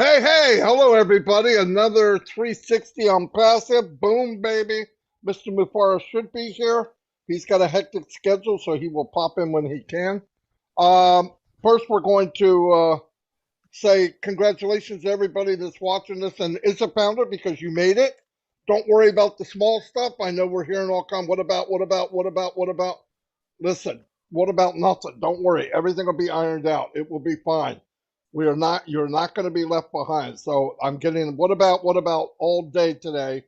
Hey, hello everybody. Another 360 on passive. Boom, baby. Mr. Mufareh should be here. He's got a hectic schedule, so he will pop in when he can. Um, First, we're going to say congratulations to everybody that's watching this and is a founder because you made it. Don't worry about the small stuff. I know we're hearing all kind. What about? Listen, what about nothing? Don't worry. Everything will be ironed out. It will be fine. You're not going to be left behind. So I'm getting, what about all day today?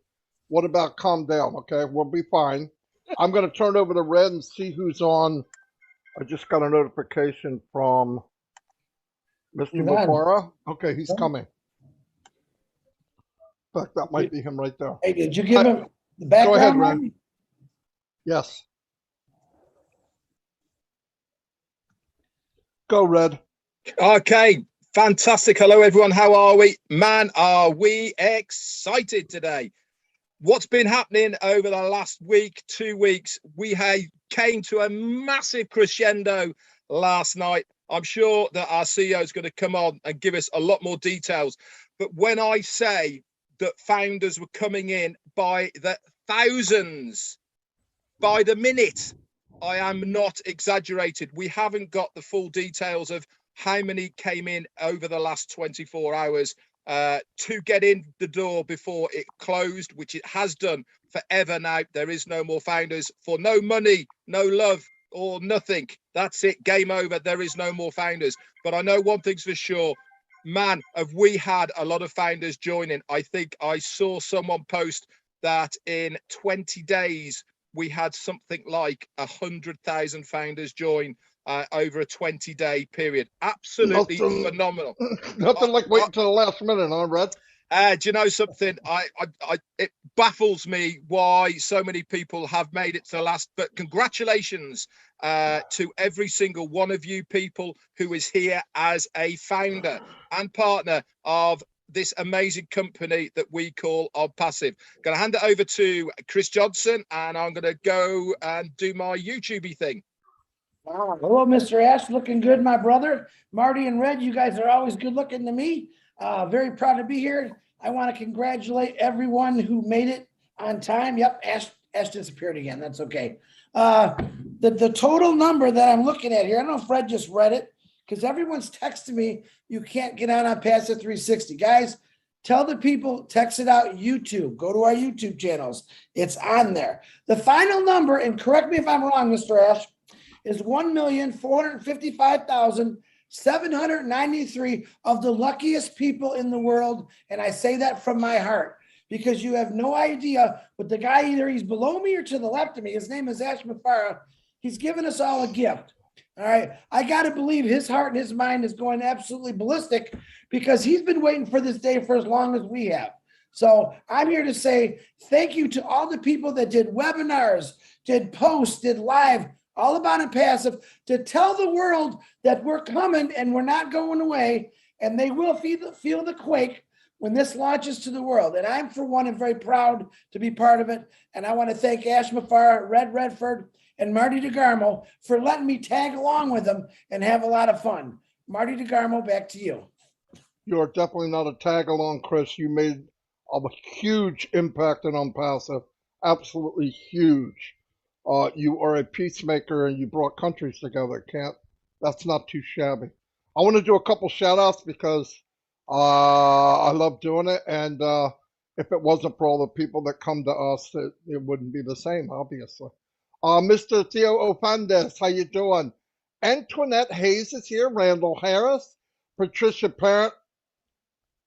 What about calm down? Okay, we'll be fine. I'm going to turn over to Red and see who's on. I just got a notification from Mr. He's on. Mufareh. Okay, he's coming. In fact, that might be him right there. Hey, did you give him the Go ahead, background? Red. Marty? Yes. Go, Red. Okay, fantastic. Hello, everyone. How are we? Man, are we excited today? What's been happening over the last week, 2 weeks? We came to a massive crescendo last night. I'm sure that our CEO is going to come on and give us a lot more details. But when I say that founders were coming in by the thousands, by the minute, I am not exaggerated. We haven't got the full details of how many came in over the last 24 hours to get in the door before it closed, which it has done forever now. There is no more founders for no money, no love, or nothing. That's it. Game over. There is no more founders. But I know one thing's for sure. Man, have we had a lot of founders joining. I think I saw someone post that in 20 days, we had something like 100,000 founders join over a 20-day period. Absolutely phenomenal. Nothing like waiting till the last minute, huh, Red? Do you know something? It baffles me why so many people have made it to the last. But congratulations to every single one of you people who is here as a founder and partner of this amazing company that we call ONPASSIVE. Going to hand it over to Chris Johnson, and I'm going to go and do my YouTubey thing. Hello, Mr. Ash. Looking good, my brother. Marty and Red, you guys are always good looking to me. Very proud to be here. I want to congratulate everyone who made it on time. Yep, Ash disappeared again. That's okay. The total number that I'm looking at here, I don't know if Fred just read it, because everyone's texting me, you can't get on Passive 360. Guys, tell the people, text it out YouTube. Go to our YouTube channels. It's on there. The final number, and correct me if I'm wrong, Mr. Ash, is 1,455,793 of the luckiest people in the world. And I say that from my heart because you have no idea what the guy, either he's below me or to the left of me, his name is Ash Mufareh. He's given us all a gift. All right. I got to believe his heart and his mind is going absolutely ballistic because he's been waiting for this day for as long as we have. So I'm here to say thank you to all the people that did webinars, did posts, did live, all about ONPASSIVE, to tell the world that we're coming and we're not going away, and they will feel the quake when this launches to the world. And I'm, for one, am very proud to be part of it. And I want to thank Ash Mufareh, Redfern, and Marty DeGarmo for letting me tag along with them and have a lot of fun. Marty DeGarmo, back to you. You're definitely not a tag along, Chris. You made a huge impact on ONPASSIVE. Absolutely huge. You are a peacemaker and you brought countries together. That's not too shabby. I want to do a couple shout outs because I love doing it. And if it wasn't for all the people that come to us, it wouldn't be the same, obviously. Mr. Theo Ofandes, how you doing? Antoinette Hayes is here. Randall Harris. Patricia Parent.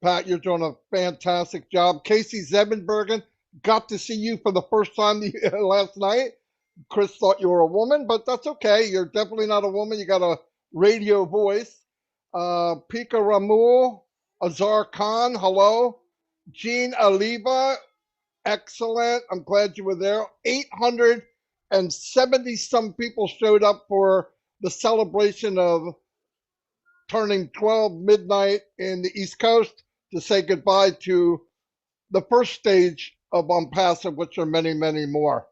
Pat, you're doing a fantastic job. Casey Zebenbergen, got to see you for the first time last night. Chris thought you were a woman, but that's okay. You're definitely not a woman. You got a radio voice. Pika Ramul, Azar Khan, hello. Jean Aliva, excellent. I'm glad you were there. 870 some people showed up for the celebration of turning 12 midnight in the East Coast to say goodbye to the first stage of ONPASSIVE, which are many, many more.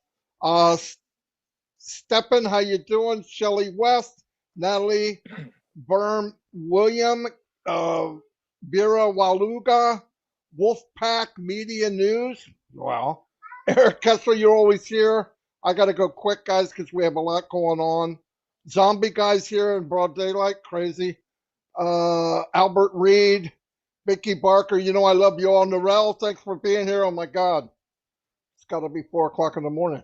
Steppen, how you doing? Shelley West, Natalie Berm, William, Vera Waluga, Wolfpack Media News. Well, Eric Kessler, you're always here. I got to go quick, guys, because we have a lot going on. Zombie guys here in broad daylight, crazy. Albert Reed, Mickey Barker, you know I love you all. Norell, thanks for being here. Oh my God, it's got to be 4 o'clock in the morning.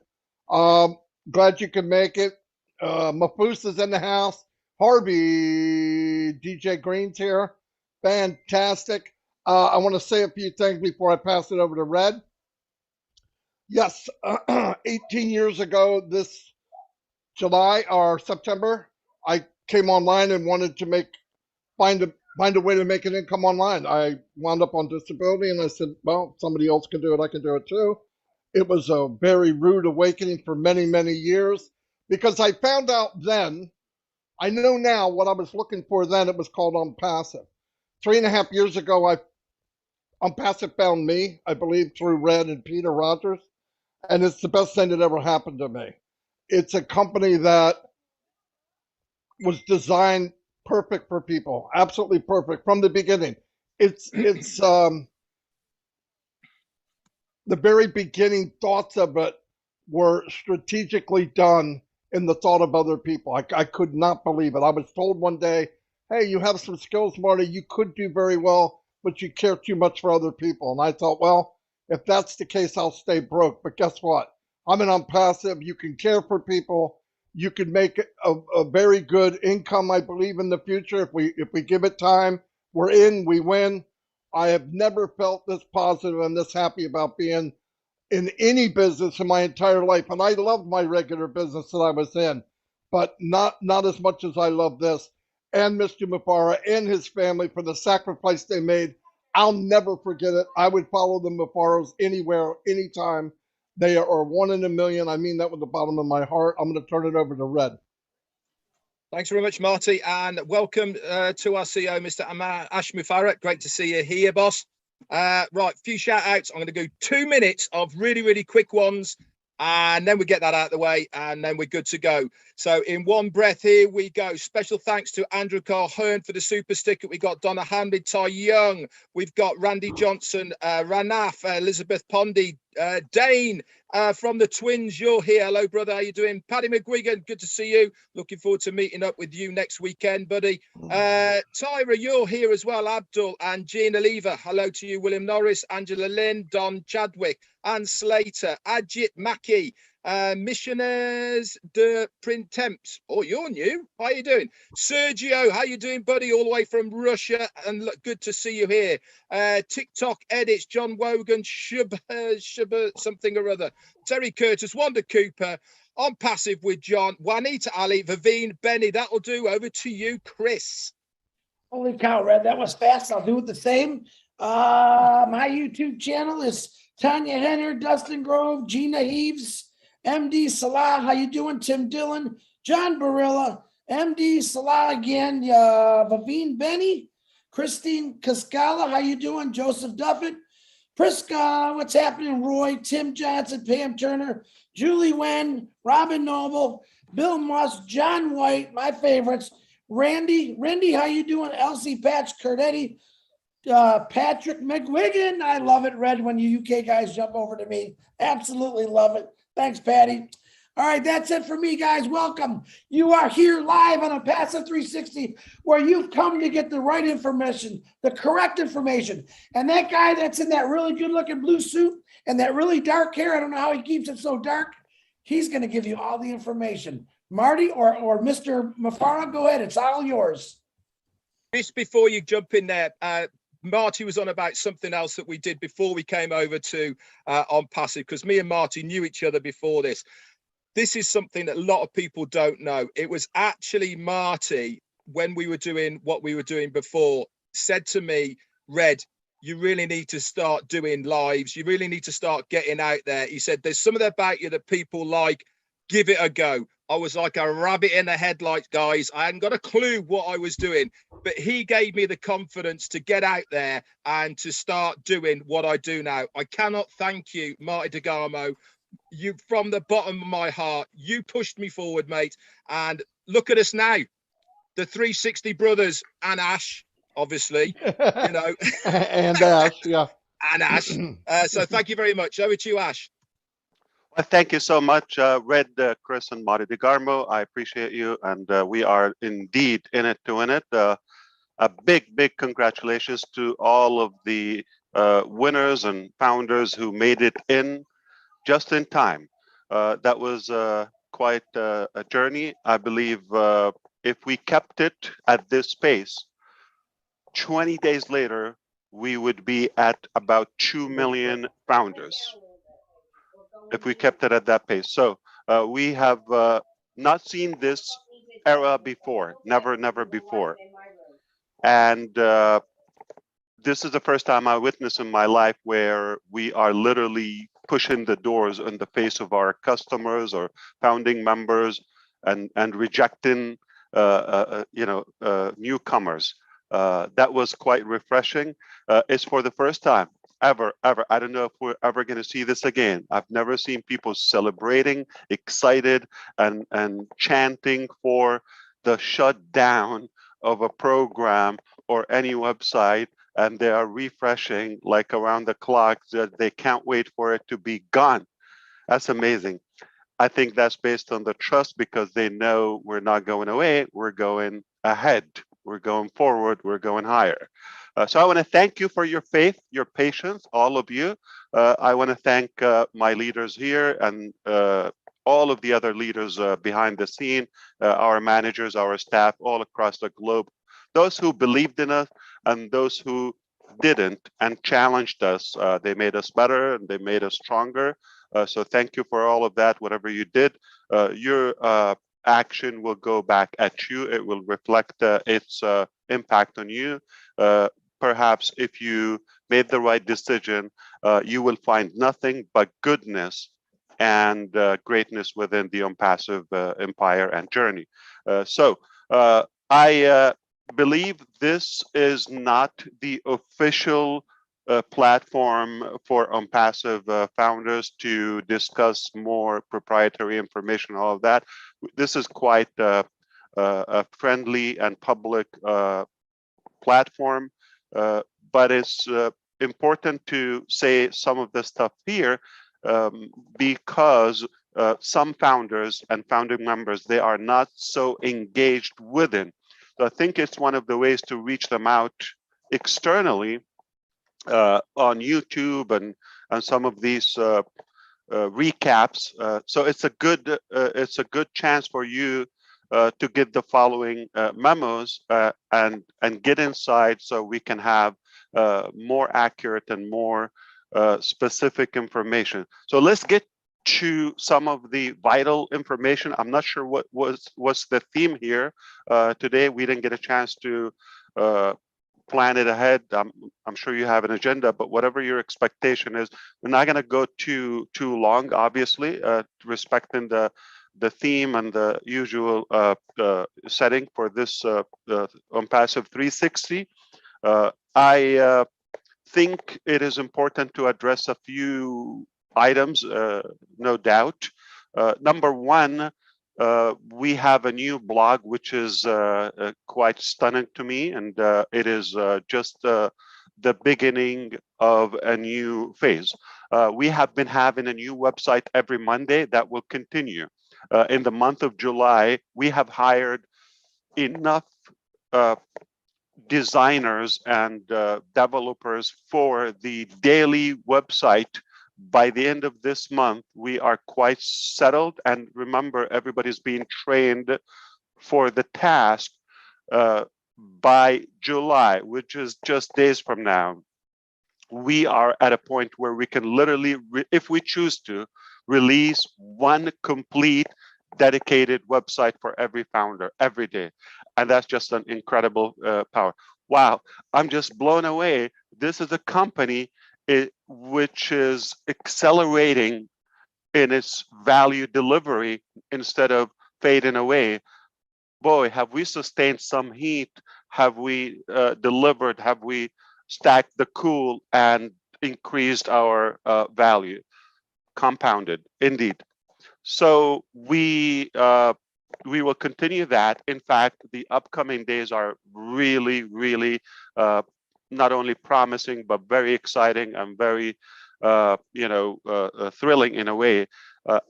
Glad you could make it. Mafus is in the house. Harvey, DJ Green's here. Fantastic. I want to say a few things before I pass it over to Red. Yes, 18 years ago this July or September, I came online and wanted to find a way to make an income online. I wound up on disability and I said, well, somebody else can do it. I can do it too. It was a very rude awakening for many, many years because I found out then, I know now what I was looking for then, it was called ONPASSIVE. 3.5 years ago, ONPASSIVE found me, I believe, through Red and Peter Rogers, and it's the best thing that ever happened to me. It's a company that was designed perfect for people, absolutely perfect from the beginning. It's the very beginning thoughts of it were strategically done in the thought of other people. I could not believe it. I was told one day, hey, you have some skills, Marty, you could do very well, but you care too much for other people. And I thought, well, if that's the case, I'll stay broke. But guess what? I'm an ONPASSIVE. You can care for people. You can make a very good income, I believe, in the future. If we give it time, we're in, we win. I have never felt this positive and this happy about being in any business in my entire life. And I loved my regular business that I was in, but not as much as I love this. And Mr. Mufareh and his family for the sacrifice they made. I'll never forget it. I would follow the Mufarehs anywhere, anytime. They are one in a million. I mean that with the bottom of my heart. I'm going to turn it over to Red. Thanks very much, Marty, and welcome to our CEO, Mr. Ash Mufareh. Great to see you here, boss. Right, few shout outs. I'm going to do 2 minutes of really, really quick ones, and then we get that out of the way, and then we're good to go. So in one breath, here we go. Special thanks to Andrew Carhern for the super sticker. We got Donna Hamlin, Ty Young. We've got Randy Johnson, Ranaf, Elizabeth Pondy, Dane from the Twins. You're here. Hello, brother. How you doing? Paddy McGuigan, good to see you. Looking forward to meeting up with you next weekend, buddy. Tyra, you're here as well. Abdul and Jean Oliva. Hello to you. William Norris, Angela Lynn, Don Chadwick, Anne Slater, Ajit Mackey, Missionaires de Printemps. Oh, you're new. How you doing? Sergio, how you doing, buddy? All the way from Russia, and look, good to see you here. TikTok edits, John Wogan, Shubba something or other. Terry Curtis, Wanda Cooper, ONPASSIVE with John, Juanita Ali, Vivine, Benny. That'll do. Over to you, Chris. Holy cow, Red, that was fast. I'll do it the same. My YouTube channel is Tanya Henner, Dustin Grove, Gina Heaves, MD Salah. How you doing? Tim Dillon, John Barilla, MD Salah again, Vavine Benny, Christine Cascala. How you doing? Joseph Duffett, Prisca. What's happening? Roy, Tim Johnson, Pam Turner, Julie Wen, Robin Noble, Bill Moss, John White, my favorites. Randy, how you doing? Elsie Patch, Curdetti, Patrick McGuigan. I love it, Red, when you UK guys jump over to me. Absolutely love it. Thanks, Patty. All right, that's it for me, guys. Welcome. You are here live on ONPASSIVE 360, where you've come to get the right information, the correct information. And that guy that's in that really good-looking blue suit and that really dark hair, I don't know how he keeps it so dark, he's going to give you all the information. Marty or Mr. Mufareh, go ahead. It's all yours. Just before you jump in there, Marty was on about something else that we did before we came over to ONPASSIVE, because me and Marty knew each other before this. This is something that a lot of people don't know. It was actually Marty, when we were doing what we were doing before, said to me, Red, you really need to start doing lives. You really need to start getting out there. He said, there's something about you that people like. Give it a go. I was like a rabbit in the headlights, guys. I hadn't got a clue what I was doing, but he gave me the confidence to get out there and to start doing what I do now. I cannot thank you, Marty DeGarmo. You, from the bottom of my heart, you pushed me forward, mate. And look at us now, the 360 brothers and Ash. obviously, you know, And Ash, yeah. and Ash. So thank you very much. Over to you, Ash. Well, thank you so much, Red, Chris, and Marty DeGarmo. I appreciate you, and we are indeed in it to win it. A big congratulations to all of the winners and founders who made it in just in time. That was quite a journey. I believe if we kept it at this pace, 20 days later, we would be at about 2 million founders if we kept it at that pace. So we have not seen this era before, never before. And this is the first time I witnessed in my life where we are literally pushing the doors in the face of our customers or founding members and rejecting newcomers. That was quite refreshing. It's for the first time ever. I don't know if we're ever going to see this again. I've never seen people celebrating, excited, and chanting for the shutdown of a program or any website, and they are refreshing like around the clock. They can't wait for it to be gone. That's amazing. I think that's based on the trust because they know we're not going away, we're going ahead, we're going forward, we're going higher. So I want to thank you for your faith, your patience, all of you. I want to thank my leaders here and all of the other leaders behind the scene, our managers, our staff all across the globe, those who believed in us and those who didn't and challenged us. They made us better and they made us stronger. So thank you for all of that. Whatever you did, your action will go back at you. It will reflect its impact on you. Perhaps if you made the right decision, you will find nothing but goodness and greatness within the ONPASSIVE empire and journey. So I believe this is not the official platform for ONPASSIVE founders to discuss more proprietary information, all of that. This is quite a friendly and public platform, but it's important to say some of the stuff here because some founders and founding members, they are not so engaged within. So I think it's one of the ways to reach them out externally on YouTube and some of these recaps. So it's a good chance for you to get the following memos and get inside so we can have more accurate and more specific information. So let's get to some of the vital information. I'm not sure what's the theme here today. We didn't get a chance to plan it ahead. I'm sure you have an agenda, but whatever your expectation is, we're not going to go too long, obviously, respecting the theme and the usual setting for this ONPASSIVE 360. I think it is important to address a few items, no doubt. Number one, we have a new blog, which is quite stunning to me, and it is just the beginning of a new phase. We have been having a new website every Monday that will continue. In the month of July, we have hired enough designers and developers for the daily website. By the end of this month, we are quite settled. And remember, everybody's being trained for the task by July, which is just days from now. We are at a point where we can literally, if we choose to, release one complete dedicated website for every founder every day. And that's just an incredible power. Wow, I'm just blown away. This is a company which is accelerating in its value delivery instead of fading away. Boy, have we sustained some heat? Have we delivered? Have we stacked the cool and increased our value? Compounded, indeed. So we we will continue that. In fact, the upcoming days are really, really not only promising, but very exciting and very, thrilling in a way.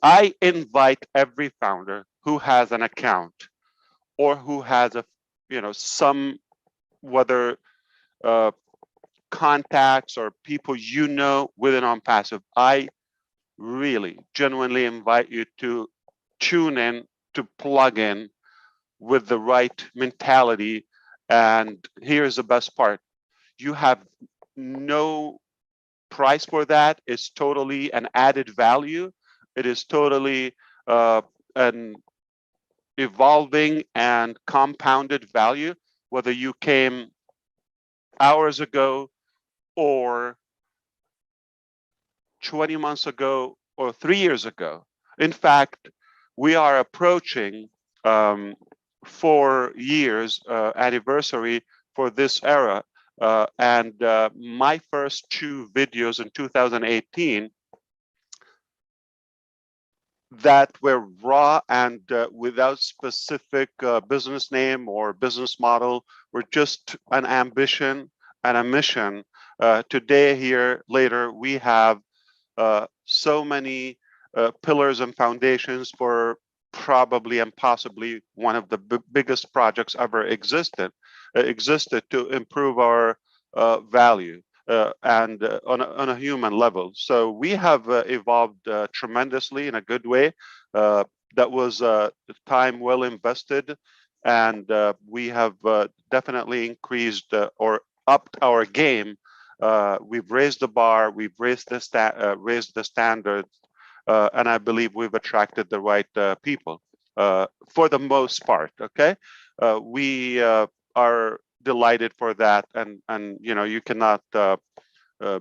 I invite every founder who has an account or who has some, whether contacts or people within ONPASSIVE, I really genuinely invite you to tune in, to plug in with the right mentality. And here's the best part: you have no price for that. It's totally an added value. It is totally an evolving and compounded value, whether you came hours ago or 20 months ago or 3 years ago. In fact, we are approaching 4 years anniversary for this era. And my first 2 videos in 2018 that were raw and without specific business name or business model, were just an ambition and a mission. Today, here later, we have so many pillars and foundations for probably and possibly one of the biggest projects ever existed to improve our value and on a human level. So we have evolved tremendously in a good way. That was time well invested, and we have definitely increased or upped our game. We've raised the bar, we've raised the standards, and I believe we've attracted the right people for the most part. Okay, we are delighted for that, and you cannot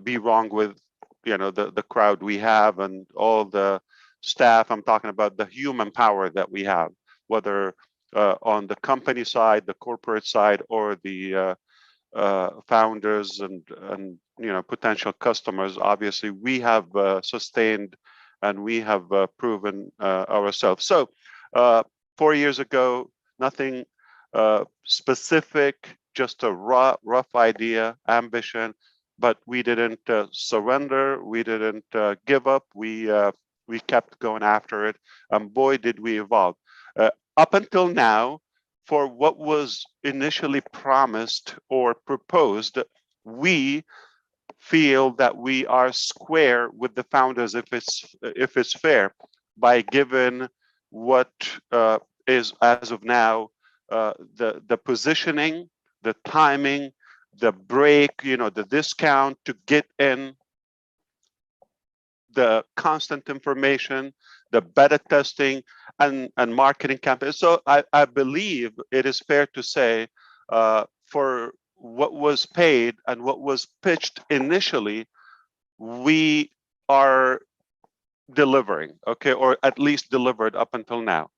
be wrong with the crowd we have and all the staff. I'm talking about the human power that we have, whether on the company side, the corporate side, or the founders and potential customers. Obviously, we have sustained and we have proven ourselves. So 4 years ago, nothing specific, just a rough idea, ambition, but we didn't surrender. We didn't give up. We kept going after it, and boy, did we evolve. Up until now, for what was initially promised or proposed, we feel that we are square with the founders, if it's fair, by given what is as of now the positioning, the timing, the break, the discount to get in, the constant information, the beta testing, and marketing campaigns. So I believe it is fair to say for what was paid and what was pitched initially, we are delivering, okay, or at least delivered up until now.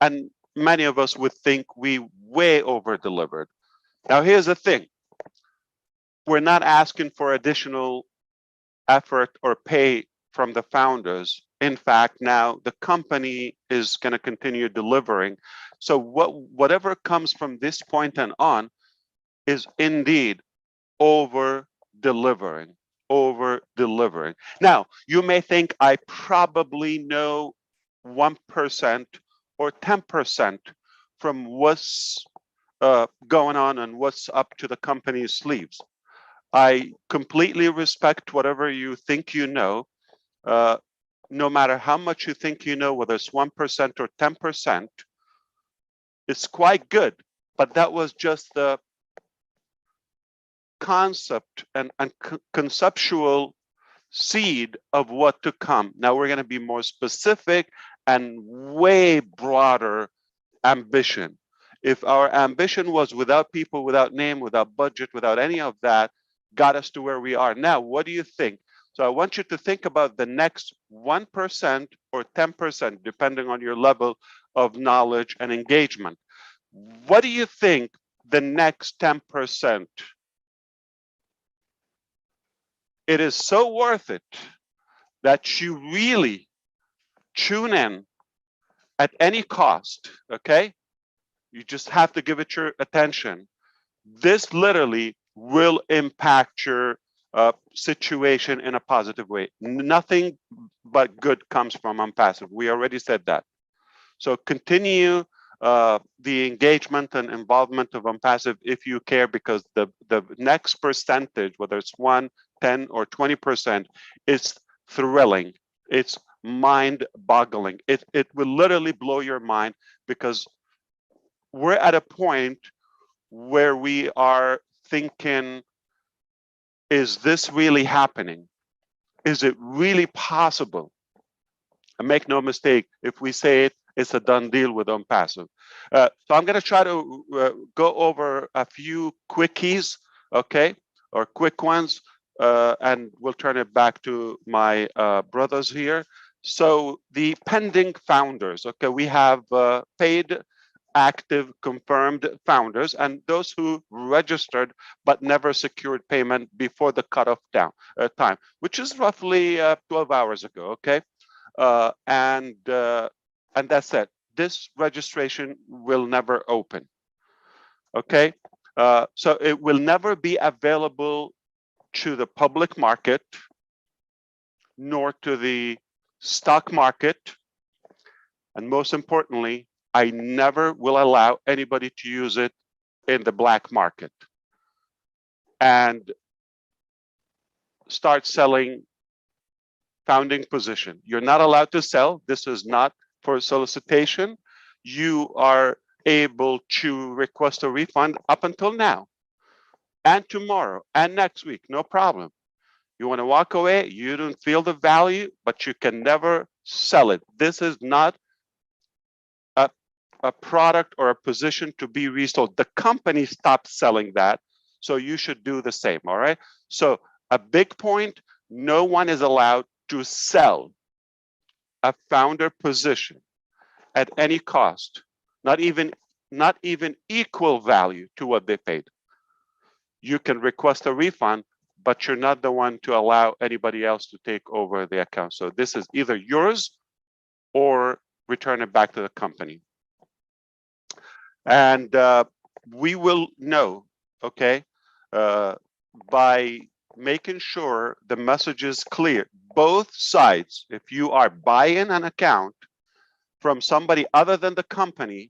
And many of us would think we way over delivered. Now, here's the thing. We're not asking for additional effort or pay from the founders. In fact, now the company is going to continue delivering. So whatever comes from this point and on is indeed over delivering. Now, you may think I probably know 1% or 10% from what's going on and what's up to the company's sleeves. I completely respect whatever you think you know, no matter how much you think you know, whether it's 1% or 10%, it's quite good. But that was just the concept and conceptual seed of what to come. Now we're going to be more specific and way broader ambition. If our ambition was without people, without name, without budget, without any of that, got us to where we are now, what do you think? So I want you to think about the next 1% or 10%, depending on your level of knowledge and engagement. What do you think the next 10%? It is so worth it that you really tune in at any cost, okay? You just have to give it your attention. This literally will impact your situation in a positive way. Nothing but good comes from ONPASSIVE. We already said that. So continue the engagement and involvement of ONPASSIVE if you care, because the next percentage, whether it's 1, 10, or 20%, is thrilling. It's mind-boggling. It will literally blow your mind, because we're at a point where we are thinking, is this really happening? Is it really possible? And make no mistake, if we say it, it's a done deal with ONPASSIVE. So I'm going to try to go over a few quickies, okay, or quick ones, and we'll turn it back to my brothers here. So the pending founders, okay, we have paid, active, confirmed founders, and those who registered but never secured payment before the cutoff time, which is roughly 12 hours ago, okay? And that's it. This registration will never open, okay? So it will never be available to the public market, nor to the stock market, and most importantly, I never will allow anybody to use it in the black market and start selling founding position. You're not allowed to sell. This is not for solicitation. You are able to request a refund up until now and tomorrow and next week, no problem. You want to walk away, you don't feel the value, but you can never sell it. This is not a product or a position to be resold. The company stopped selling that, so you should do the same, all right? So a big point, no one is allowed to sell a founder position at any cost, not even equal value to what they paid. You can request a refund, but you're not the one to allow anybody else to take over the account. So this is either yours or return it back to the company. And we will know, okay, by making sure the message is clear. Both sides, if you are buying an account from somebody other than the company,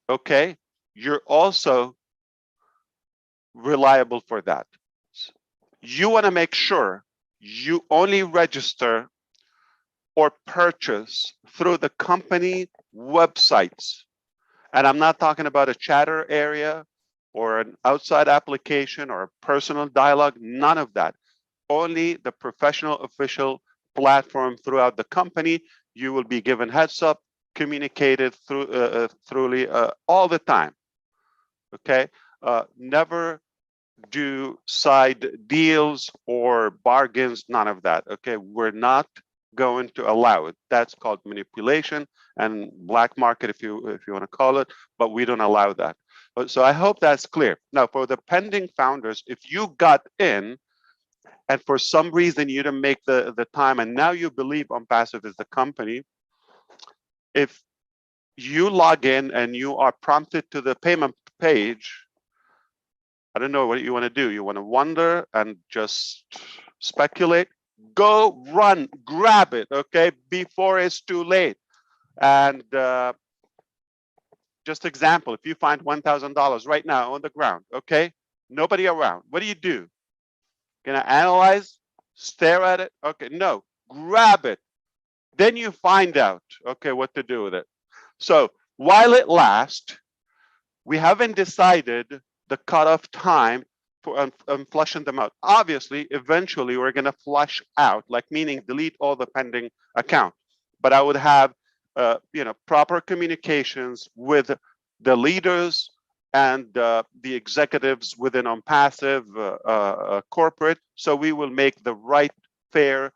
okay, you're also reliable for that. You want to make sure you only register or purchase through the company websites. And I'm not talking about a chatter area or an outside application or a personal dialogue, none of that. Only the professional official platform throughout the company. You will be given heads up, communicated through all the time, okay? Never do side deals or bargains, none of that, okay? We're not going to allow it. That's called manipulation and black market, if you want to call it, but we don't allow that. So I hope that's clear. Now, for the pending founders, if you got in and for some reason you didn't make the time and now you believe ONPASSIVE is the company, if you log in and you are prompted to the payment page, I don't know what you want to do. You want to wonder and just speculate? Go run, grab it, okay, before it's too late. And just example, if you find $1,000 right now on the ground, okay, nobody around, what do? Gonna analyze, stare at it? Okay, no, grab it. Then you find out, okay, what to do with it. So while it lasts, we haven't decided the cutoff time for flushing them out. Obviously, eventually we're going to flush out, like meaning delete all the pending account. But I would have, proper communications with the leaders and the executives within ONPASSIVE corporate, so we will make the right, fair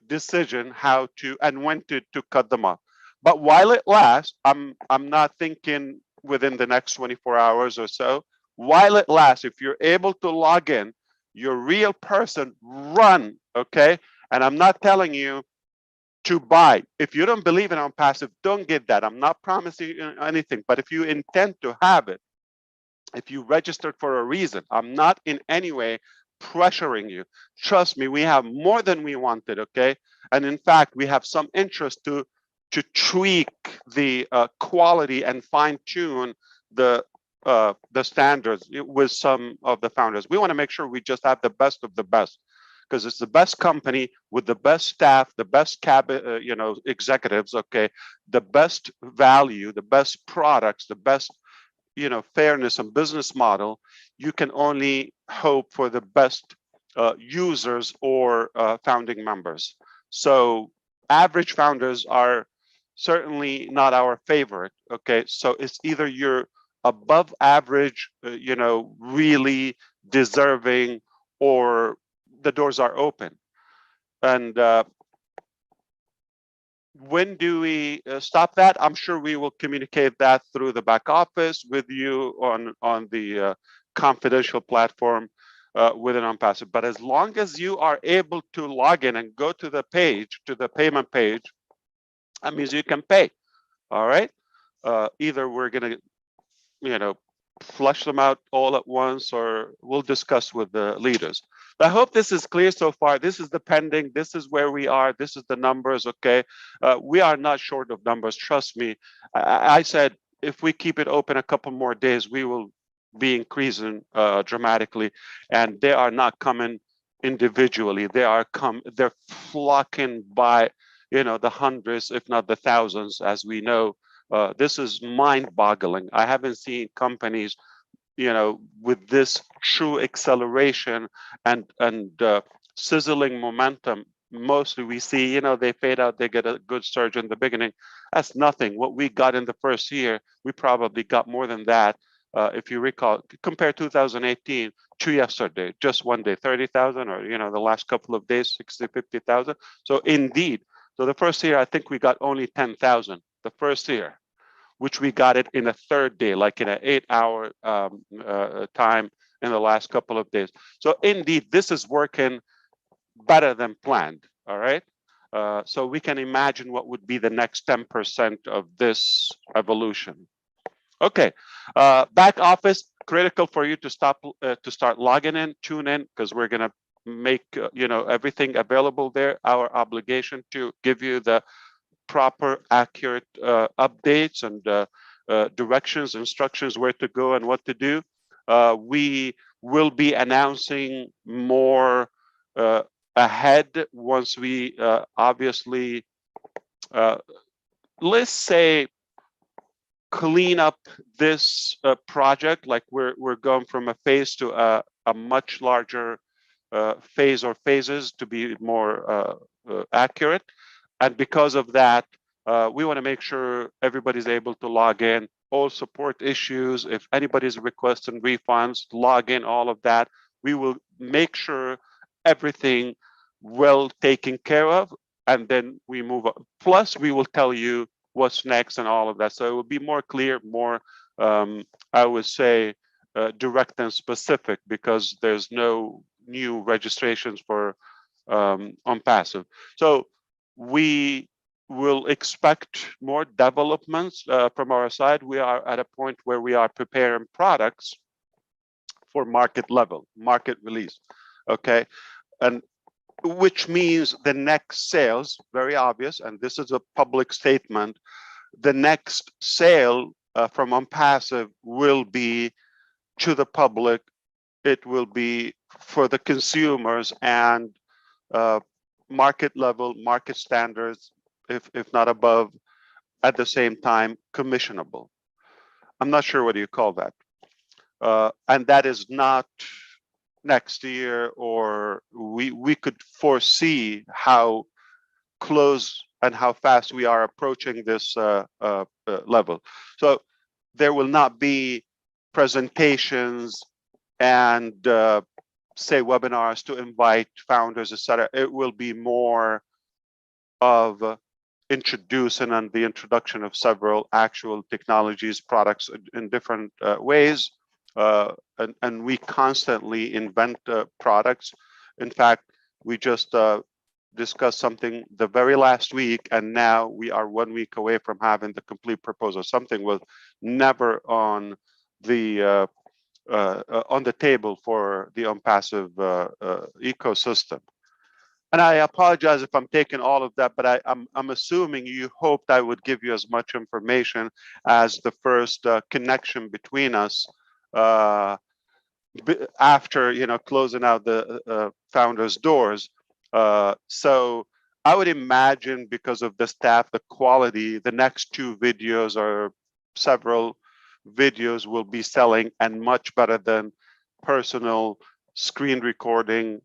decision how to and when to cut them off. But while it lasts, I'm not thinking within the next 24 hours or so. While it lasts, if you're able to log in, you're a real person, run, okay? And I'm not telling you to buy. If you don't believe in ONPASSIVE, don't get that. I'm not promising you anything, but if you intend to have it, if you registered for a reason, I'm not in any way pressuring you. Trust me, we have more than we wanted, okay? And in fact, we have some interest to tweak the quality and fine tune the standards with some of the founders. We want to make sure we just have the best of the best, because it's the best company with the best staff, the best executives, okay, the best value, the best products, the best fairness and business model. You can only hope for the best users or founding members. So average founders are certainly not our favorite. Okay, so it's either you're above average, really deserving, or the doors are open. And when do we stop that? I'm sure we will communicate that through the back office with you on the confidential platform within ONPASSIVE. But as long as you are able to log in and go to the page, to the payment page, that means you can pay. All right. Either we're going to, flush them out all at once, or we'll discuss with the leaders. I hope this is clear so far. This is the pending. This is where we are. This is the numbers. Okay. We are not short of numbers. Trust me. I said, if we keep it open a couple more days, we will be increasing dramatically. And they are not coming individually. They're flocking by, the hundreds, if not the thousands, as we know. This is mind-boggling. I haven't seen companies, with this true acceleration and sizzling momentum. Mostly we see, they fade out, they get a good surge in the beginning. That's nothing. What we got in the first year, we probably got more than that. If you recall, compare 2018 to yesterday, just one day, 30,000, or, the last couple of days, 60, 50,000. So indeed, so the first year, I think we got only 10,000 the first year, which we got it in a third day, like in an 8-hour time in the last couple of days. So indeed, this is working better than planned, all right? So we can imagine what would be the next 10% of this evolution. Okay, back office, critical for you to start logging in, tune in, because we're gonna make everything available there. Our obligation to give you the proper, accurate updates and directions, instructions, where to go and what to do. We will be announcing more ahead once we obviously, let's say, clean up this project. Like we're going from a phase to a much larger phase or phases, to be more accurate. And because of that, we want to make sure everybody's able to log in, all support issues. If anybody's requesting refunds, log in, all of that. We will make sure everything well taken care of, and then we move on. Plus, we will tell you what's next and all of that. So it will be more clear, more, I would say, direct and specific, because there's no new registrations for ONPASSIVE. So we will expect more developments from our side. We are at a point where we are preparing products for market level, market release, okay? And which means the next sales, very obvious, and this is a public statement, the next sale from ONPASSIVE will be to the public. It will be for the consumers and market level, market standards, if not above, at the same time, commissionable. I'm not sure what you call that. And that is not next year, or we could foresee how close and how fast we are approaching this level. So there will not be presentations and say webinars to invite founders, etc. It will be more of introducing and the introduction of several actual technologies, products in different ways. And we constantly invent products. In fact, we just discussed something the very last week, and now we are 1 week away from having the complete proposal. Something was never on the table for the ONPASSIVE ecosystem. And I apologize if I'm taking all of that, but I'm assuming you hoped I would give you as much information as the first connection between us after closing out the founders' doors. So I would imagine, because of the staff, the quality, the next 2 videos or several videos will be selling, and much better than personal screen recording,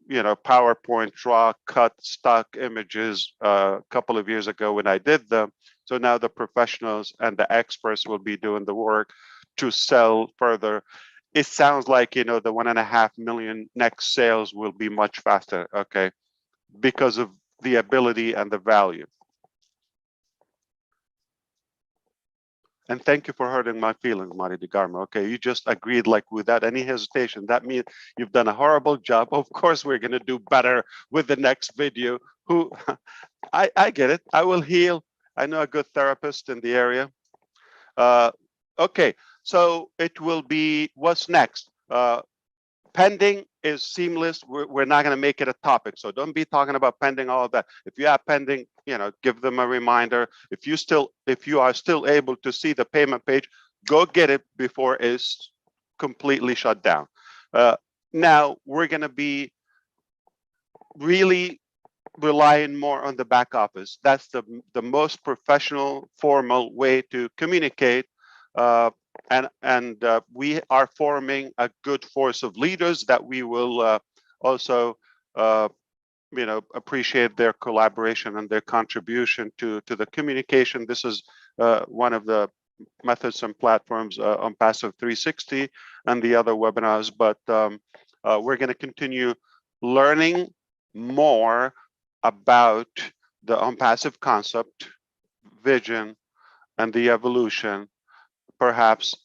PowerPoint draw, cut stock images a couple of years ago when I did them. So now the professionals and the experts will be doing the work to sell further. It sounds like, the 1.5 million next sales will be much faster, okay, because of the ability and the value. And thank you for hurting my feelings, Marty DeGarmo. Okay, you just agreed like without any hesitation. That means you've done a horrible job. Of course, we're gonna do better with the next video. I get it. I will heal. I know a good therapist in the area. Okay, so it will be, what's next? Pending is seamless. We're not going to make it a topic, so don't be talking about pending, all of that. If you have pending, give them a reminder. If you are still able to see the payment page, go get it before it's completely shut down. Now we're going to be really relying more on the back office. That's the most professional, formal way to communicate. And we are forming a good force of leaders that we will also appreciate their collaboration and their contribution to the communication. This is one of the methods and platforms on ONPASSIVE 360 and the other webinars, but we're going to continue learning more about the ONPASSIVE concept, vision, and the evolution. Perhaps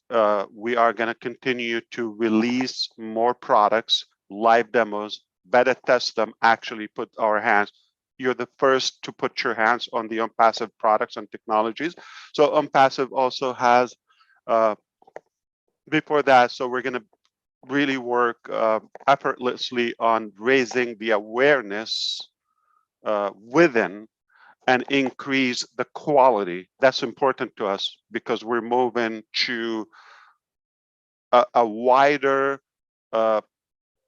we are going to continue to release more products, live demos, beta test them, actually put our hands. You're the first to put your hands on the ONPASSIVE products and technologies. So ONPASSIVE also has, before that, so we're going to really work effortlessly on raising the awareness within and increase the quality. That's important to us because we're moving to a wider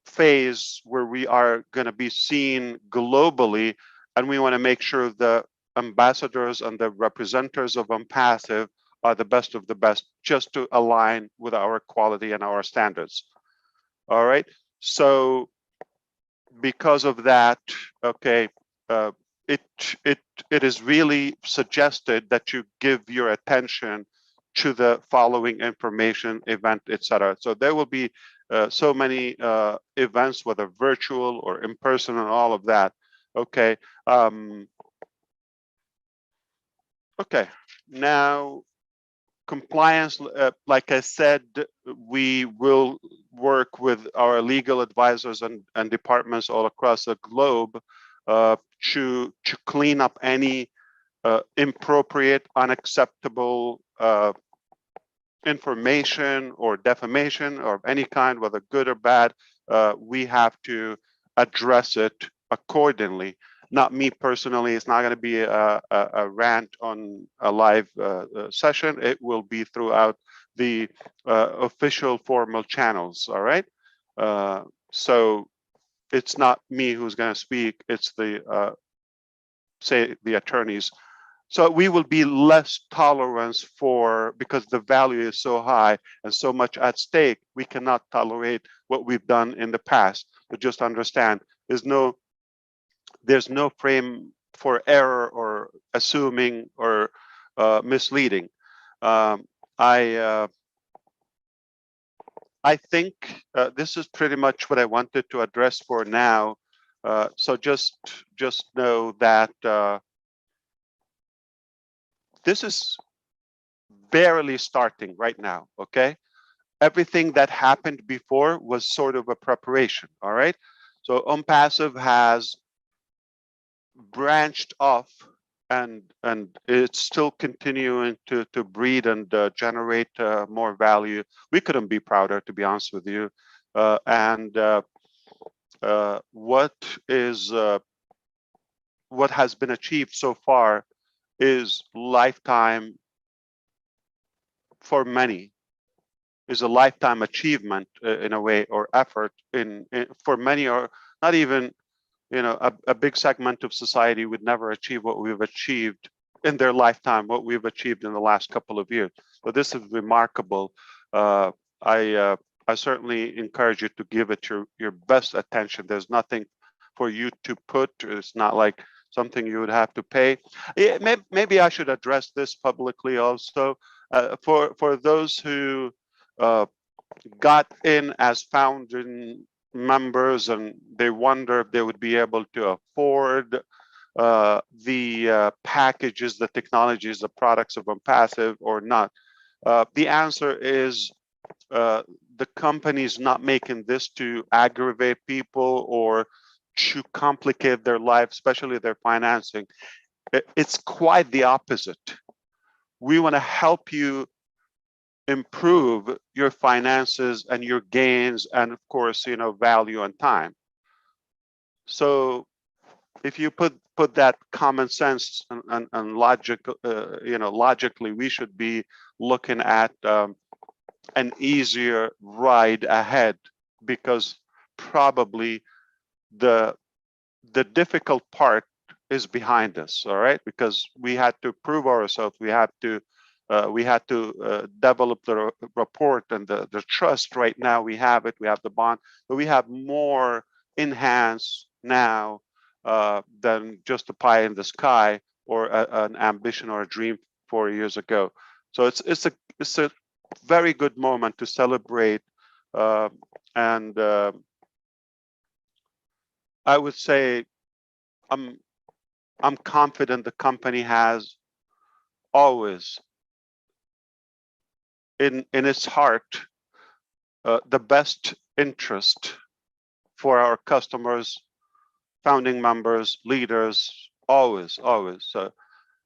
phase where we are going to be seen globally, and we want to make sure the ambassadors and the representatives of ONPASSIVE are the best of the best, just to align with our quality and our standards. All right. So because of that, okay, it is really suggested that you give your attention to the following information, event, etc. So there will be so many events, whether virtual or in person, and all of that. Okay. Okay. Now, compliance, like I said, we will work with our legal advisors and departments all across the globe to clean up any inappropriate, unacceptable information or defamation or any kind, whether good or bad. We have to address it accordingly. Not me personally. It's not going to be a rant on a live session. It will be throughout the official formal channels. All right. So it's not me who's going to speak. It's the say the attorneys. So we will be less tolerance for, because the value is so high and so much at stake, we cannot tolerate what we've done in the past. But just understand, there's no frame for error or assuming or misleading. I think this is pretty much what I wanted to address for now. So just know that this is barely starting right now, okay? Everything that happened before was sort of a preparation, all right? So ONPASSIVE has branched off, and it's still continuing to breed and generate more value. We couldn't be prouder, to be honest with you. What has been achieved so far is lifetime, for many, is a lifetime achievement in a way, or effort for many, or not even, a big segment of society would never achieve what we've achieved in their lifetime, what we've achieved in the last couple of years. So this is remarkable. I certainly encourage you to give it your best attention. There's nothing for you to put. It's not like something you would have to pay. Maybe I should address this publicly also. For those who got in as founding members and they wonder if they would be able to afford the packages, the technologies, the products of ONPASSIVE or not. The answer is the company is not making this to aggravate people or to complicate their life, especially their financing. It's quite the opposite. We want to help you improve your finances and your gains, and of course, value and time. So if you put that common sense and logic, logically, we should be looking at an easier ride ahead, because probably the difficult part is behind us. All right, because we had to prove ourselves. We had to develop the rapport and the trust. Right now we have it. We have the bond, but we have more in hands now than just a pie in the sky or an ambition or a dream 4 years ago. So it's a very good moment to celebrate, and I would say I'm confident the company has always in its heart the best interest for our customers, founding members, leaders, always. So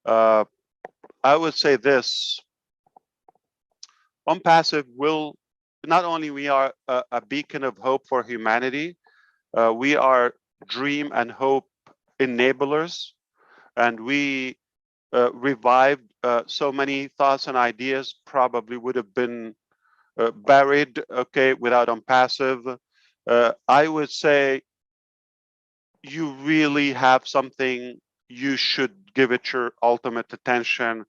I would say this: ONPASSIVE will not only we are a beacon of hope for humanity, we are dream and hope enablers, and we revived so many thoughts and ideas probably would have been buried, okay, without ONPASSIVE. I would say you really have something, you should give it your ultimate attention.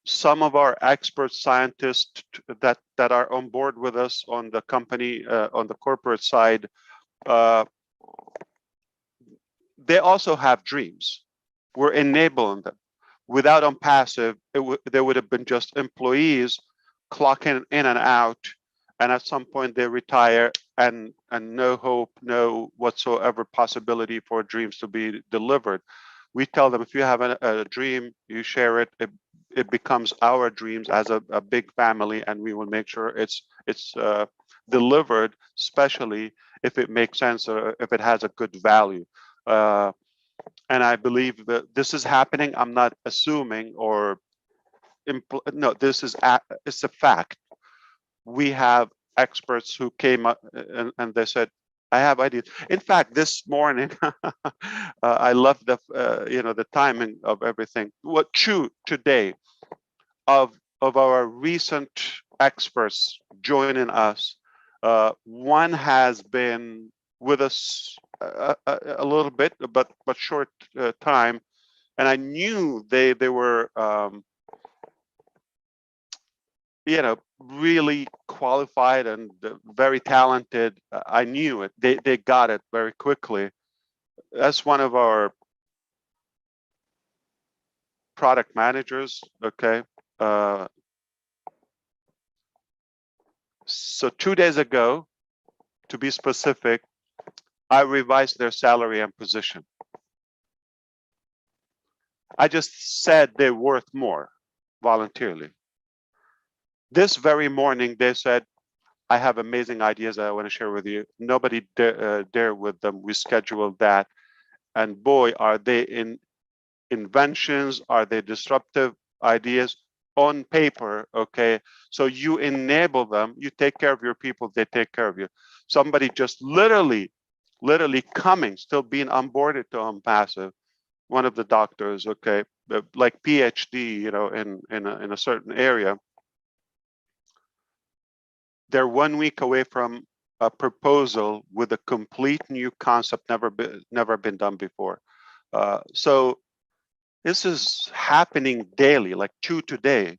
Some of our expert scientists that are on board with us on the company, on the corporate side, they also have dreams. We're enabling them. Without ONPASSIVE, there would have been just employees clocking in and out, and at some point they retire, and no hope, no whatsoever possibility for dreams to be delivered. We tell them, if you have a dream, you share it. It becomes our dreams as a big family, and we will make sure it's delivered, especially if it makes sense or if it has a good value. And I believe that this is happening. I'm not assuming or no, this is it's a fact. We have experts who came up and they said, I have ideas. In fact, this morning, I love the the timing of everything. What today of our recent experts joining us, one has been with us a little bit, but short time, and I knew they were really qualified and very talented. I knew it. They got it very quickly. That's one of our product managers. Okay. So 2 days ago, to be specific, I revised their salary and position. I just said they're worth more voluntarily. This very morning, they said, I have amazing ideas that I want to share with you. Nobody dare with them. We scheduled that. And boy, are they inventions? Are they disruptive ideas on paper? Okay, so you enable them, you take care of your people, they take care of you. Somebody just literally coming, still being onboarded to ONPASSIVE, one of the doctors, okay, like PhD, you know, in a certain area, they're 1 week away from a proposal with a complete new concept, never been done before. So this is happening daily, like to today.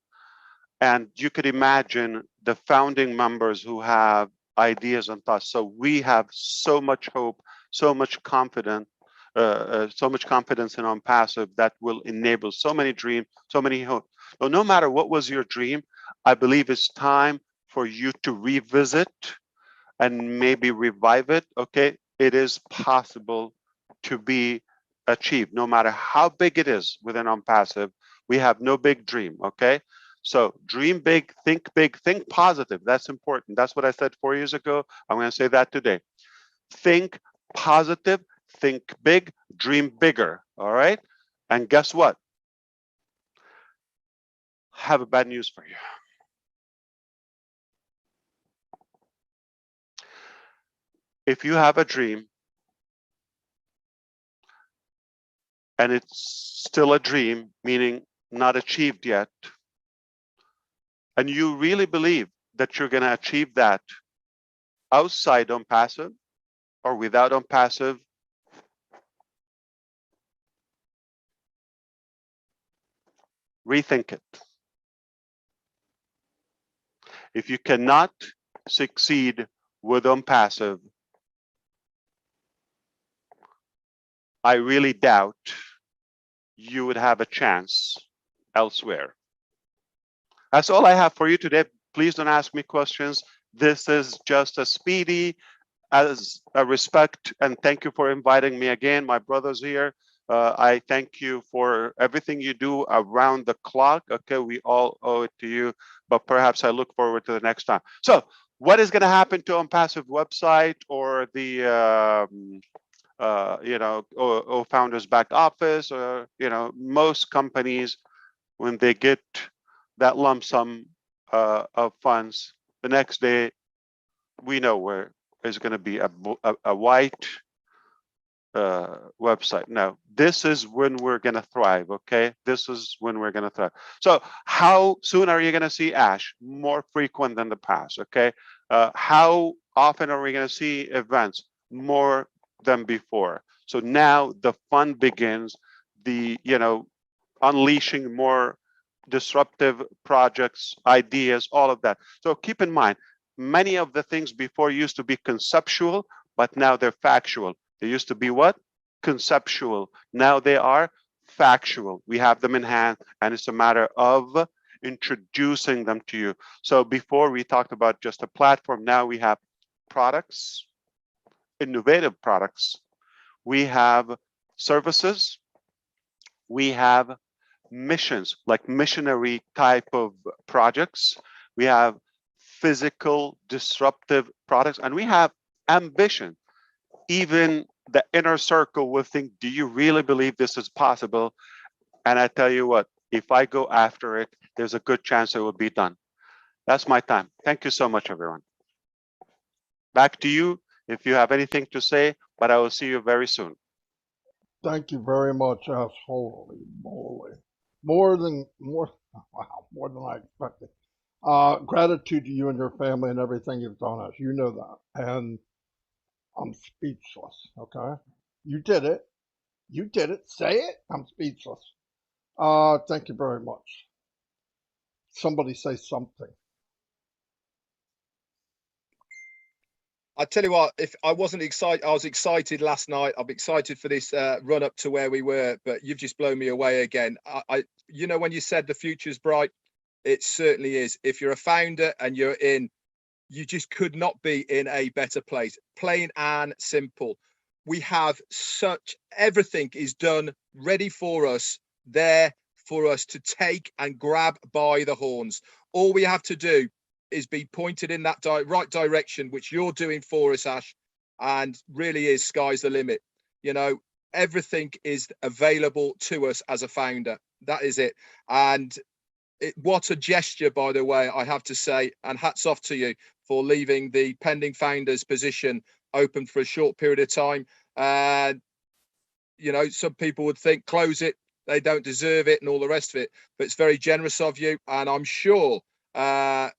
And you could imagine the founding members who have ideas and thoughts. So we have so much hope, so much confidence in ONPASSIVE that will enable so many dreams, so many hope. So no matter what was your dream, I believe it's time for you to revisit and maybe revive it. Okay, it is possible to be achieved, no matter how big it is within ONPASSIVE. We have no big dream. Okay, so dream big, think positive. That's important. That's what I said 4 years ago. I'm going to say that today. Think positive, think big, dream bigger. All right, and guess what? I have a bad news for you. If you have a dream and it's still a dream, meaning not achieved yet, and you really believe that you're going to achieve that outside ONPASSIVE or without ONPASSIVE, rethink it. If you cannot succeed with ONPASSIVE, I really doubt you would have a chance elsewhere. That's all I have for you today. Please don't ask me questions. This is just a speedy, as a respect, and thank you for inviting me again, my brothers here. I thank you for everything you do around the clock. Okay, we all owe it to you, but perhaps I look forward to the next time. So what is going to happen to ONPASSIVE website or the you know, or founders back office, or you know, most companies, when they get that lump sum of funds, the next day we know where is going to be a white website. Now, this is when we're going to thrive. Okay, this is when we're going to thrive. So how soon are you going to see Ash? More frequent than the past. Okay, how often are we going to see events? More than before. So now the fun begins, the, you know, unleashing more disruptive projects, ideas, all of that. So keep in mind, many of the things before used to be conceptual, but now they're factual. They used to be what? Conceptual. Now they are factual. We have them in hand, and it's a matter of introducing them to you. So before we talked about just a platform, now we have products, innovative products, we have services, we have missions, like missionary type of projects, we have physical disruptive products, and we have ambition. Even the inner circle will think, do you really believe this is possible? And I tell you what, if I go after it, there's a good chance it will be done. That's my time. Thank you so much, everyone. Back to you if you have anything to say, but I will see you very soon. Thank you very much, Ash. Holy moly. More than I expected. Gratitude to you and your family and everything you've done, Ash. You know that. And I'm speechless, okay? You did it. You did it. Say it. I'm speechless. Thank you very much. Somebody say something. I tell you what, if I wasn't excited, I was excited last night. I'm excited for this run up to where we were, but you've just blown me away again. You know, when you said the future's bright, it certainly is. If you're a founder and you're in, you just could not be in a better place. Plain and simple. We have such, everything is done, ready for us, there for us to take and grab by the horns. All we have to do is be pointed in that right direction, which you're doing for us, Ash, and really is sky's the limit. You know, everything is available to us as a founder. That is it. And what a gesture, by the way, I have to say, and hats off to you for leaving the pending founders position open for a short period of time. You know, some people would think close it, they don't deserve it and all the rest of it, but it's very generous of you. And I'm sure, I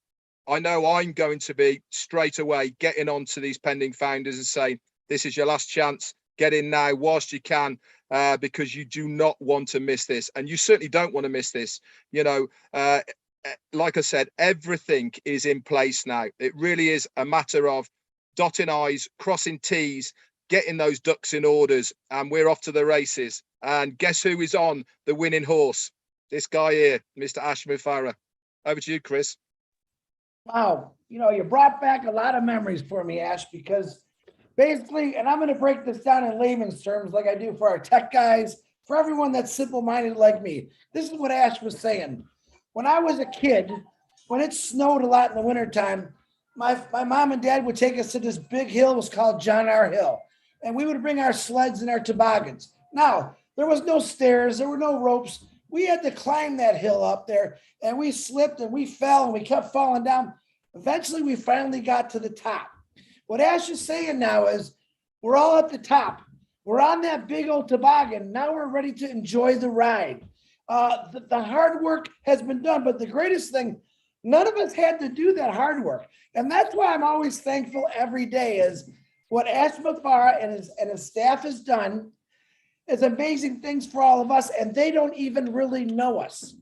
know I'm going to be straight away getting on to these pending founders and saying, this is your last chance, get in now whilst you can, because you do not want to miss this. And you certainly don't want to miss this. You know, like I said, everything is in place now. It really is a matter of dotting I's, crossing T's, getting those ducks in orders, and we're off to the races. And guess who is on the winning horse? This guy here, Mr. Mufareh. Over to you, Chris. Wow. You know, you brought back a lot of memories for me, Ash, because basically, and I'm going to break this down in layman's terms like I do for our tech guys, for everyone that's simple-minded like me. This is what Ash was saying. When I was a kid, when it snowed a lot in the wintertime, my mom and dad would take us to this big hill. It was called John R. Hill. And we would bring our sleds and our toboggans. Now, there was no stairs. There were no ropes. We had to climb that hill up there, and we slipped and we fell and we kept falling down. Eventually, we finally got to the top. What Ash is saying now is we're all at the top. We're on that big old toboggan. Now we're ready to enjoy the ride. The hard work has been done, but the greatest thing, none of us had to do that hard work. And that's why I'm always thankful every day is what Ash Mufareh and his staff has done is amazing things for all of us, and they don't even really know us.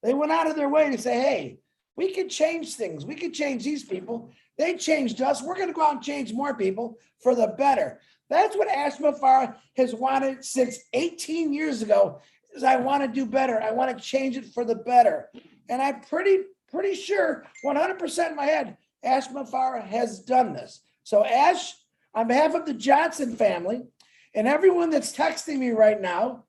They went out of their way to say, hey, we could change things. We could change these people. They changed us. We're going to go out and change more people for the better. That's what Ash Mufareh has wanted since 18 years ago, is I want to do better. I want to change it for the better. And I'm pretty sure, 100% in my head, Ash Mufareh has done this. So Ash, on behalf of the Johnson family and everyone that's texting me right now,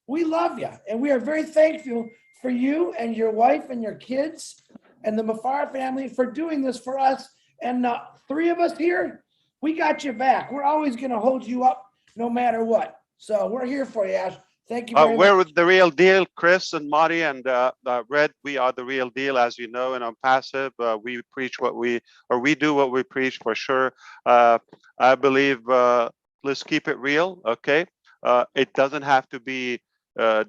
we love you. And we are very thankful for you and your wife and your kids and the Mufareh family for doing this for us. And three of us here, we got your back. We're always going to hold you up no matter what. So we're here for you, Ash. Thank you very much. We're the real deal, Chris and Marty and Red. We are the real deal, as you know, and ONPASSIVE. We preach what we do what we preach for sure. I believe let's keep it real, okay? It doesn't have to be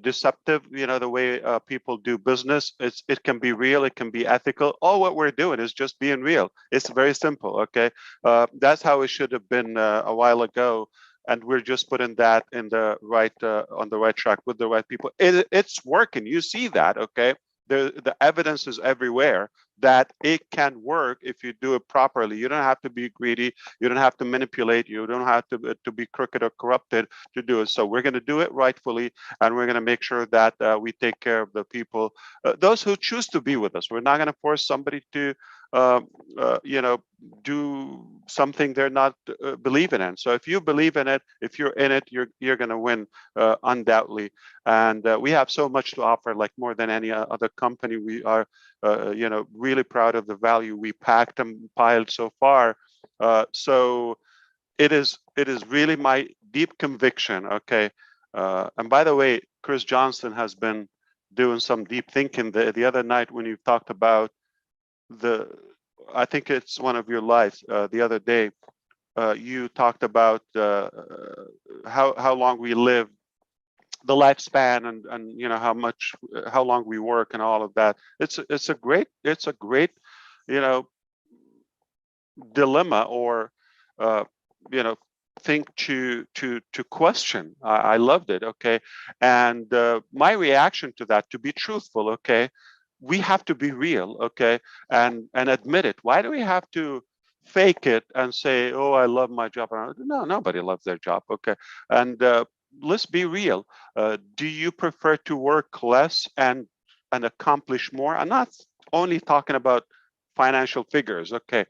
deceptive, you know, the way people do business. It can be real, it can be ethical. All what we're doing is just being real. It's very simple, okay? That's how it should have been a while ago. And we're just putting that in the right on the right track with the right people. It's working. You see that, okay? The evidence is everywhere that it can work if you do it properly. You don't have to be greedy. You don't have to manipulate. You don't have to be crooked or corrupted to do it. So we're going to do it rightfully, and we're going to make sure that we take care of the people, those who choose to be with us. We're not going to force somebody to you know, do something they're not believing in. So if you believe in it, if you're in it, you're going to win undoubtedly. And we have so much to offer, like more than any other company. We are, you know, really proud of the value we packed and piled so far. So it is really my deep conviction. Okay. And by the way, Chris Johnson has been doing some deep thinking the other night when you talked about I think it's one of your lives the other day. You talked about how long we live, the lifespan, and you know how long we work and all of that. It's a great you know, dilemma or you know, thing to question. I loved it. Okay, and my reaction to that, to be truthful, okay, we have to be real, okay, and admit it. Why do we have to fake it and say, oh, I love my job? No, nobody loves their job, okay. And let's be real. Do you prefer to work less and accomplish more? I'm not only talking about financial figures, okay.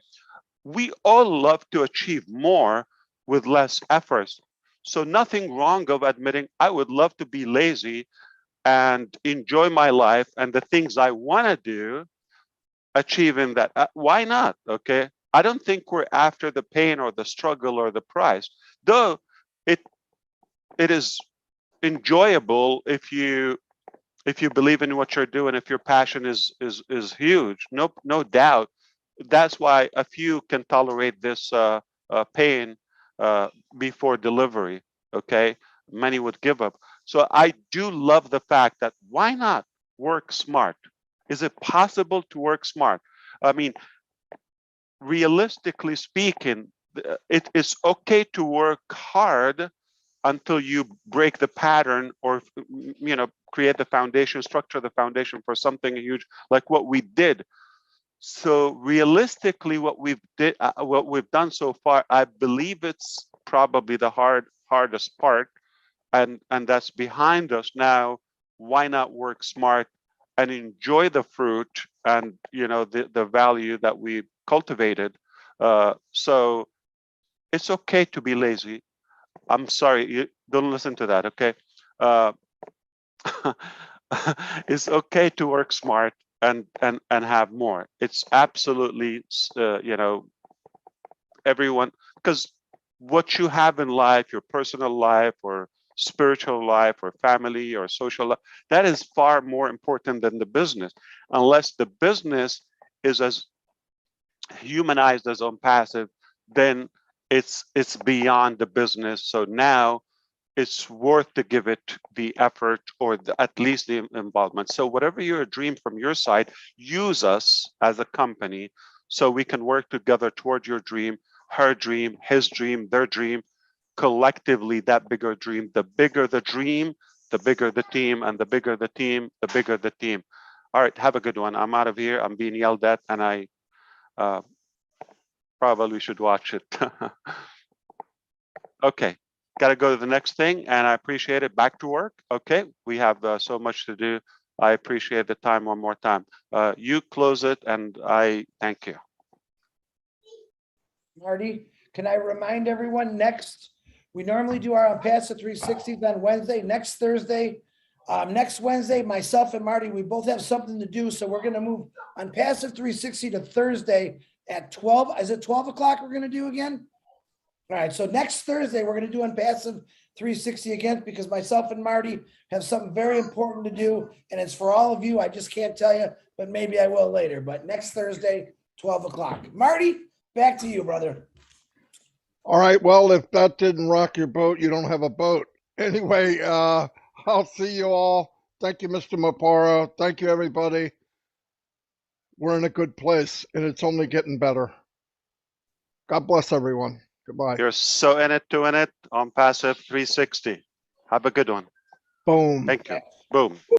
We all love to achieve more with less efforts. So nothing wrong of admitting I would love to be lazy and enjoy my life and the things I want to do, achieving that. Why not? Okay. I don't think we're after the pain or the struggle or the price, though it is enjoyable if you believe in what you're doing, if your passion is huge. No doubt. That's why a few can tolerate this pain before delivery. Okay, many would give up. So I do love the fact that why not work smart? Is it possible to work smart? I mean, realistically speaking, it is okay to work hard until you break the pattern, or create the foundation, structure the foundation for something huge like what we did. So realistically, what we've done so far, I believe it's probably the hardest part, and that's behind us now. Why not work smart and enjoy the fruit and the value that we cultivated? So it's okay to be lazy. I'm sorry, you don't listen to that, okay? It's okay to work smart and have more. It's absolutely, everyone, because what you have in life, your personal life or spiritual life or family or social life, that is far more important than the business, unless the business is as humanized as ONPASSIVE, then it's beyond the business. So now it's worth to give it the effort, or at least the involvement. So whatever your dream from your side, use us as a company so we can work together toward your dream, her dream, his dream, their dream, collectively that bigger dream. The bigger the dream, the bigger the team, and the bigger the team, the bigger the team. All right, have a good one. I'm out of here. I'm being yelled at, and I probably should watch it. Okay, got to go to the next thing, and I appreciate it. Back to work. Okay, we have so much to do. I appreciate the time one more time. You close it, and I thank you. Marty, can I remind everyone we normally do our ONPASSIVE 360s on Wednesday. Next Wednesday, myself and Marty, we both have something to do. So we're going to move ONPASSIVE 360 to Thursday at 12. Is it 12 o'clock we're going to do again? All right. So next Thursday, we're going to do ONPASSIVE 360 again, because myself and Marty have something very important to do. And it's for all of you. I just can't tell you, but maybe I will later. But next Thursday, 12 o'clock. Marty, back to you, brother. All right. Well, if that didn't rock your boat, you don't have a boat. Anyway, I'll see you all. Thank you, Mr. Mufareh. Thank you, everybody. We're in a good place, and it's only getting better. God bless everyone. Goodbye. You're so in it to win it. ONPASSIVE 360. Have a good one. Boom. Thank you. Boom.